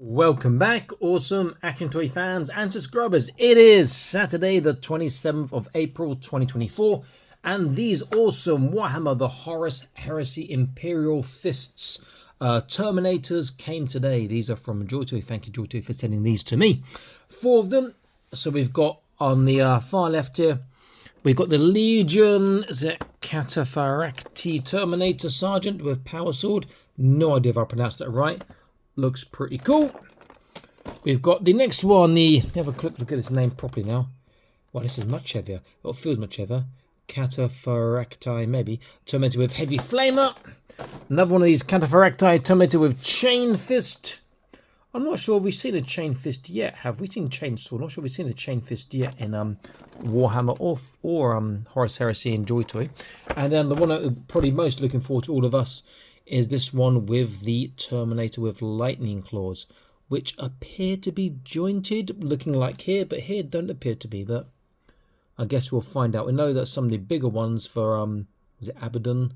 Welcome back, awesome Action Toy fans and subscribers. It is Saturday, the 27th of April, 2024, and these awesome Warhammer, the Horus, Heresy, Imperial Fists, Terminators came today. These are from JoyToy. Thank you, JoyToy, for sending these to me. 4 of them. So we've got on the far left here, we've got the Legion, is it Cataphractii Terminator Sergeant with Power Sword. No idea if I pronounced that right. Looks pretty cool. We've got the next one, have a quick look at this name properly now. Well, this is much heavier. It feels much heavier. Cataphractii, maybe. Terminator with Heavy Flamer. Another one of these Cataphractii Terminator with Chain Fist. I'm not sure we've seen a Chain Fist yet. Have we seen Chainsaw? Not sure we've seen a Chain Fist yet in Warhammer or Horus Heresy and JoyToy. And then the one I'm probably most looking forward to all of us is this one with the Terminator with lightning claws, which appear to be jointed, looking like here, but here don't appear to be. But I guess we'll find out. We know that some of the bigger ones for is it Abaddon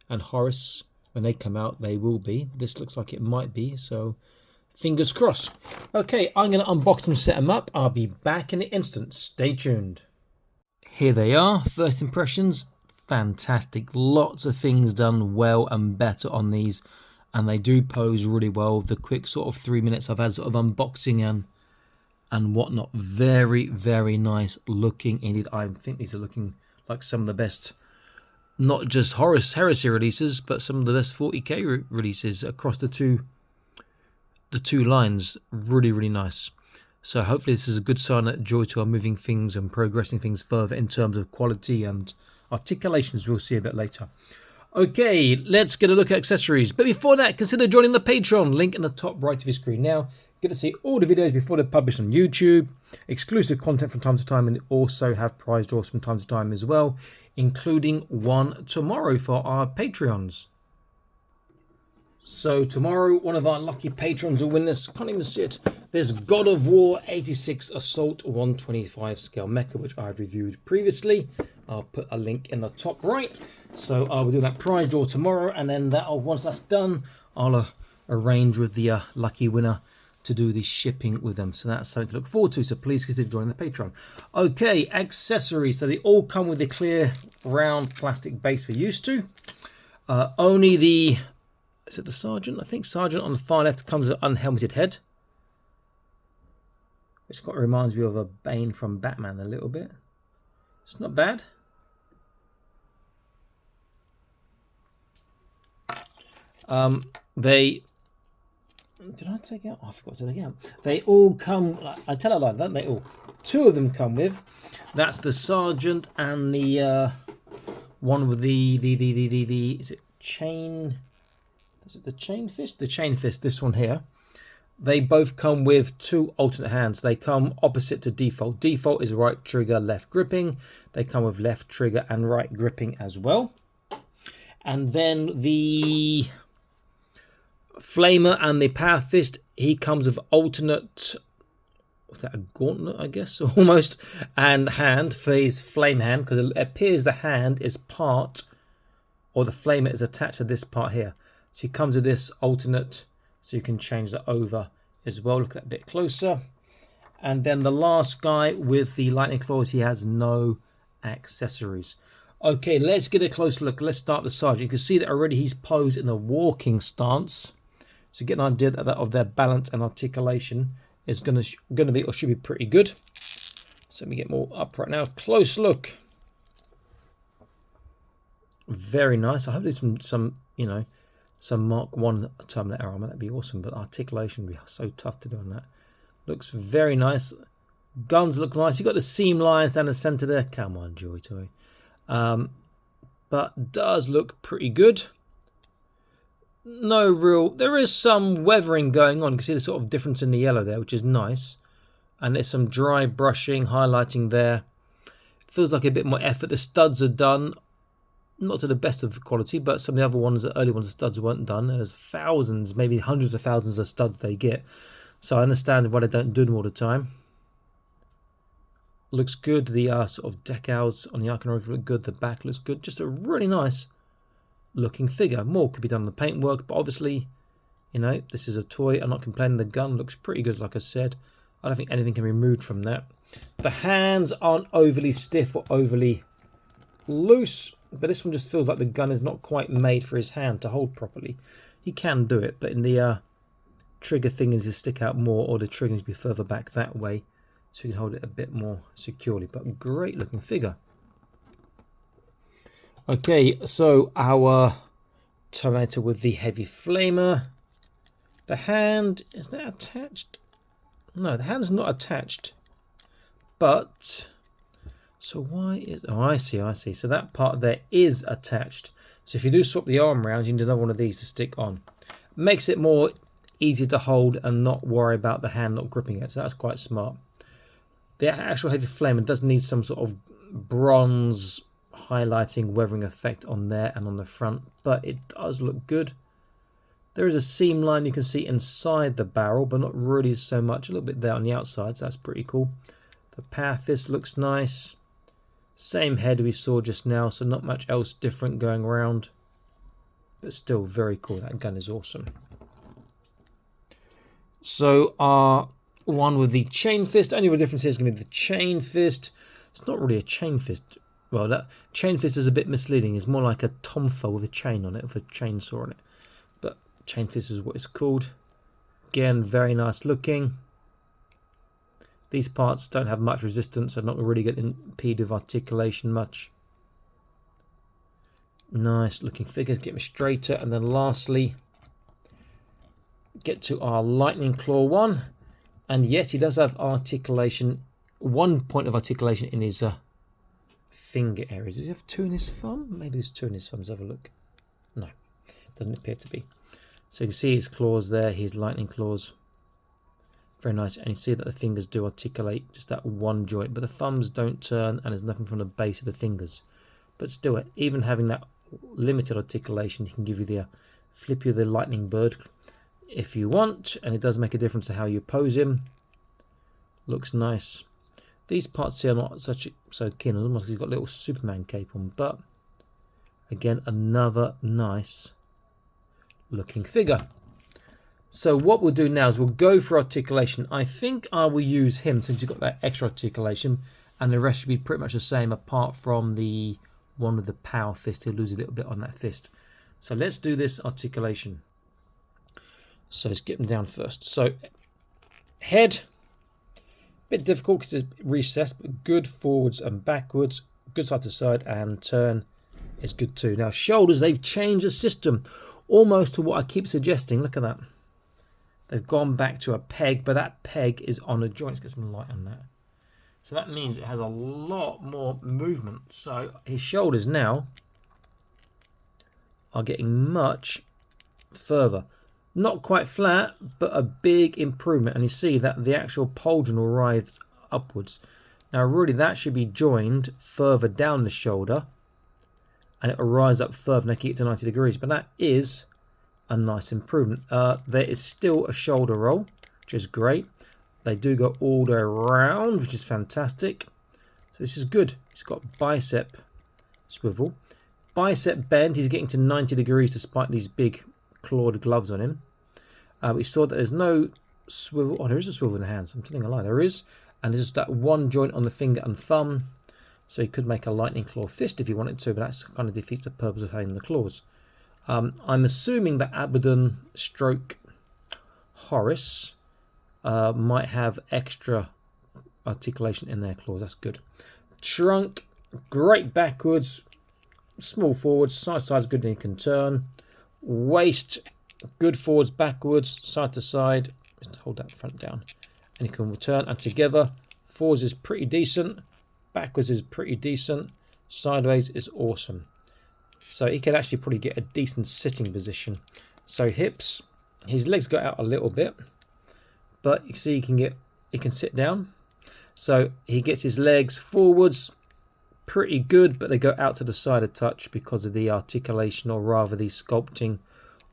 and Horus, when they come out, they will be. This looks like it might be, so fingers crossed. Okay, I'm going to unbox them, set them up. I'll be back in an instant. Stay tuned. Here they are, first impressions. Fantastic, lots of things done well and better on these, and they do pose really well. The quick sort of 3 minutes I've had sort of unboxing and whatnot, very nice looking indeed. I think these are looking like some of the best, not just Horus Heresy releases, but some of the best 40k releases across the two lines. Really nice. So hopefully this is a good sign that JoyToy are moving things and progressing things further in terms of quality and articulations. We'll see a bit later. Okay, let's get a look at accessories. But before that, consider joining the Patreon. Link in the top right of your screen now. Get to see all the videos before they're published on YouTube. Exclusive content from time to time, and also have prize draws from time to time as well, including one tomorrow for our Patreons. So tomorrow, one of our lucky patrons will win this. Can't even see it. There's God of War 86 Assault 125 scale mecha, which I've reviewed previously. I'll put a link in the top right. So I will do that prize draw tomorrow, and then once that's done, I'll arrange with the lucky winner to do the shipping with them. So that's something to look forward to. So please consider joining the Patreon. Okay, accessories. So they all come with the clear round plastic base we're used to. Only the, is it the Sergeant? I think Sergeant on the far left comes with an unhelmeted head, which reminds me of a Bane from Batman a little bit. It's not bad. Did I take out? Oh, I forgot to take out. They all come, I tell a lie, don't they all? 2 of them come with. That's the Sergeant and the one with the is it chain? Is it the Chain Fist? The Chain Fist, this one here. They both come with 2 alternate hands. They come opposite to default. Default is right trigger, left gripping. They come with left trigger and right gripping as well. And then the Flamer and the Power Fist, he comes with alternate, what's that, a gauntlet, I guess, almost, and hand for his flame hand, because it appears the hand is part, or the Flamer is attached to this part here. So he comes with this alternate, so you can change that over as well. Look at that a bit closer. And then the last guy with the lightning claws, he has no accessories. Okay, let's get a close look. Let's start the Sergeant. You can see that already he's posed in a walking stance. So get an idea of their balance and articulation is going to be, or should be, pretty good. So let me get more up right now. Close look. Very nice. I hope there's some Mark 1 Terminator armor. That'd be awesome. But articulation would be so tough to do on that. Looks very nice. Guns look nice. You've got the seam lines down the center there. Come on, JoyToy. But does look pretty good. There is some weathering going on. You can see the sort of difference in the yellow there, which is nice. And there's some dry brushing, highlighting there. Feels like a bit more effort. The studs are done, not to the best of quality, but some of the other ones, the early ones, the studs weren't done. There's thousands, maybe hundreds of thousands of studs they get. So I understand why they don't do them all the time. Looks good. The sort of decals on the iconography look good. The back looks good. Just a really nice looking figure. More could be done on the paintwork, but obviously You know, this is a toy. I'm not complaining. The gun looks pretty good, like I said. I don't think anything can be removed from that. The hands aren't overly stiff or overly loose, but this one just feels like the gun is not quite made for his hand to hold properly. He can do it, but in the trigger thing is to stick out more, or the trigger needs to be further back that way, so you can hold it a bit more securely. But great looking figure. Okay, so our Terminator with the heavy flamer. The hand, is that attached? No, the hand's not attached. But, so why is, oh, I see. So that part there is attached. So if you do swap the arm around, you need another one of these to stick on. Makes it more easy to hold and not worry about the hand not gripping it. So that's quite smart. The actual heavy flamer does need some sort of bronze highlighting, weathering effect on there and on the front, but it does look good. There is a seam line you can see inside the barrel, but not really so much. A little bit there on the outside, so that's pretty cool. The power fist looks nice. Same head we saw just now, so not much else different going around, but still very cool. That gun is awesome. So our one with the chain fist, only real difference here is going to be the chain fist. It's not really a chain fist. Well, that chain fist is a bit misleading. It's more like a tonfa with a chain on it, with a chainsaw on it. But chain fist is what it's called. Again, very nice looking. These parts don't have much resistance, so not really getting impeded with articulation much. Nice looking figures, get me straighter. And then lastly, get to our lightning claw one. And yes, he does have articulation, 1 point of articulation in his finger area. Does he have 2 in his thumb? Maybe there's 2 in his thumb. Let's have a look. No, doesn't appear to be. So you can see his claws there, his lightning claws. Very nice. And you see that the fingers do articulate, just that one joint, but the thumbs don't turn, and there's nothing from the base of the fingers. But still, even having that limited articulation, you can give you the flip you the lightning bird if you want, and it does make a difference to how you pose him. Looks nice. These parts here are not so keen on, almost like he's got a little Superman cape on, but again, another nice looking figure. So what we'll do now is we'll go for articulation. I think I will use him since he's got that extra articulation, and the rest should be pretty much the same apart from the one with the power fist. He'll lose a little bit on that fist. So let's do this articulation. So let's get him down first. So head, bit difficult because it's recessed, but good forwards and backwards, good side to side, and turn is good too. Now shoulders, they've changed the system almost to what I keep suggesting. Look at that. They've gone back to a peg, but that peg is on a joint. Let's get some light on that. So that means it has a lot more movement. So his shoulders now are getting much further. Not quite flat, but a big improvement. And you see that the actual pauldron will rise upwards. Now really that should be joined further down the shoulder, and it will rise up further and keep it to 90 degrees. But that is a nice improvement. There is still a shoulder roll, which is great. They do go all the way around, which is fantastic. So this is good. He's got bicep swivel. Bicep bend, he's getting to 90 degrees despite these big clawed gloves on him. We saw that there's no swivel. Oh, there is a swivel in the hands. I'm telling a lie. There is. And there's that one joint on the finger and thumb. So you could make a lightning claw fist if you wanted to, but that kind of defeats the purpose of having the claws. I'm assuming that Abaddon stroke Horus might have extra articulation in their claws. That's good. Trunk, great backwards, small forwards, side to side's good and you can turn. Waist, good forwards, backwards, side to side. Just hold that front down. And you can return, and together, forwards is pretty decent, backwards is pretty decent, sideways is awesome. So he can actually probably get a decent sitting position. So hips, his legs go out a little bit, but you see he can sit down. So he gets his legs forwards pretty good, but they go out to the side a touch because of the articulation, or rather the sculpting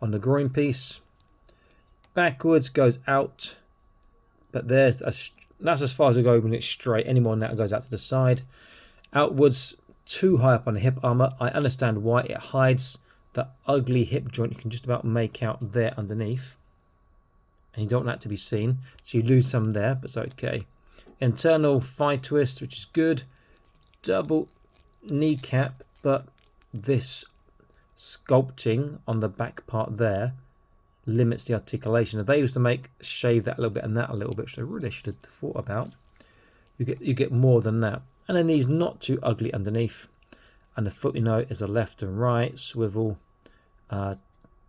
on the groin piece. Backwards goes out, but that's as far as I go when it's straight. Any more than that, it goes out to the side. Outwards, too high up on the hip armor. I understand why. It hides the ugly hip joint you can just about make out there underneath. and you don't want that to be seen, so you lose some there, but it's okay. Internal thigh twist, which is good. Double kneecap, but this sculpting on the back part there limits the articulation. If they used to shave that a little bit and that a little bit, which I really should have thought about, you get more than that. And the knee's not too ugly underneath, and the foot, you know, is a left and right swivel,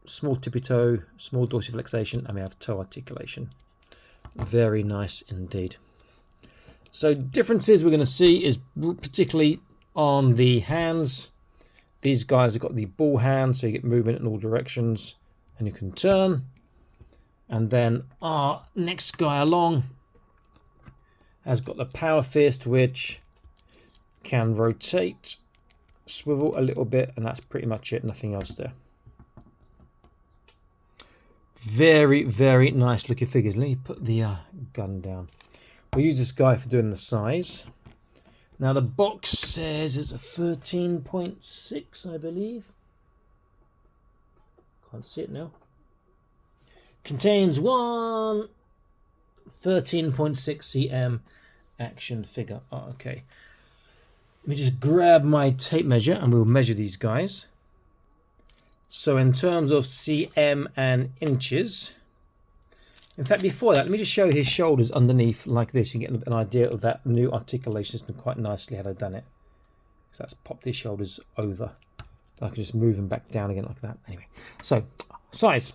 small tippy toe, small dorsiflexation, and we have toe articulation. Very nice indeed. So differences we're going to see is particularly on the hands. These guys have got the ball hand, so you get movement in all directions and you can turn. And then our next guy along has got the power fist, which can rotate, swivel a little bit, and that's pretty much it. Nothing else there. Very, very nice looking figures. Let me put the gun down. We'll use this guy for doing the size. Now the box says it's a 13.6, I believe. Can't see it now. Contains one 13.6 cm action figure. Oh, okay. Let me just grab my tape measure and we'll measure these guys. So in terms of cm and inches, in fact, before that, let me just show his shoulders underneath like this. You get an idea of that new articulation system quite nicely had I done it. So that's popped his shoulders over. I can just move them back down again like that. Anyway, so size.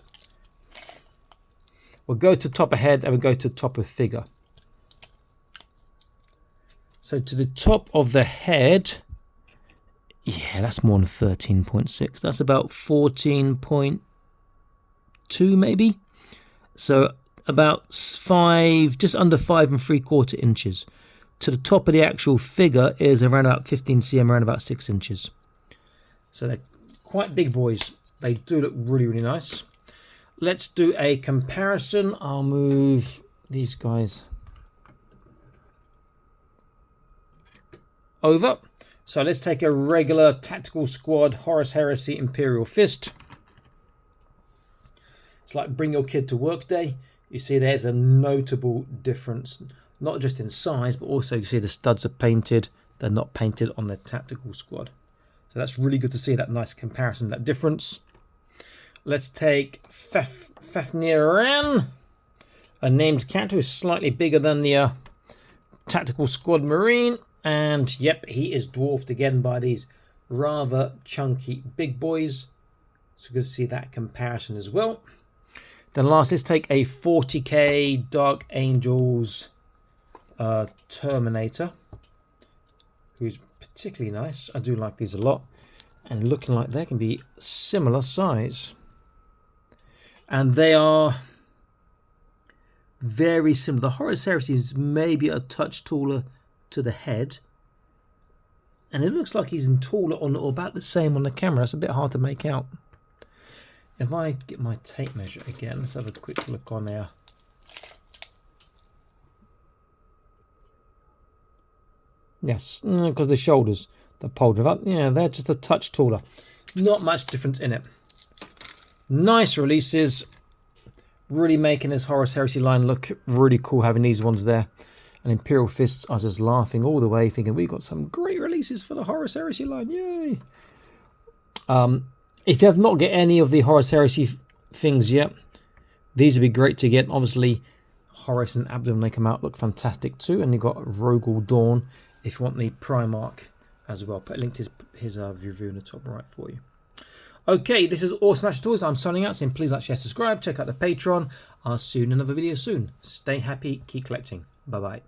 We'll go to top of head and we'll go to top of figure. So to the top of the head, yeah, that's more than 13.6. That's about 14.2 maybe. So about 5, just under 5 3/4 inches. To the top of the actual figure is around about 15 cm, around about 6 inches. So they're quite big boys. They do look really, really nice. Let's do a comparison. I'll move these guys over. So let's take a regular tactical squad Horus Heresy Imperial fist. It's like bring your kid to work day. You see there's a notable difference, not just in size, but also you see the studs are painted. They're not painted on the tactical squad. So that's really good to see that nice comparison, that difference. Let's take Fafnir, a named character who is slightly bigger than the tactical squad marine. And yep, he is dwarfed again by these rather chunky big boys. So good to see that comparison as well. Then last, let's take a 40k Dark Angels Terminator, who's particularly nice. I do like these a lot, and looking like they can be similar size. And they are very similar. The Horus Heresy is maybe a touch taller to the head, and it looks like he's taller on or about the same on the camera. It's a bit hard to make out. If I get my tape measure again, let's have a quick look on there. Yes, because the shoulders, the polder up, yeah, they're just a touch taller. Not much difference in it. Nice releases. Really making this Horus Heresy line look really cool, having these ones there. And Imperial Fists are just laughing all the way, thinking we've got some great releases for the Horus Heresy line. Yay! If you have not get any of the Horus Heresy things yet, these would be great to get. Obviously, Horus and Abdon make them out look fantastic too. And you've got Rogel Dawn if you want the Primarch as well. Put a link to his review in the top right for you. Okay, this is Awesome Action Toys. I'm signing out, saying please like, share, subscribe. Check out the Patreon. I'll see you in another video soon. Stay happy, keep collecting. Bye-bye.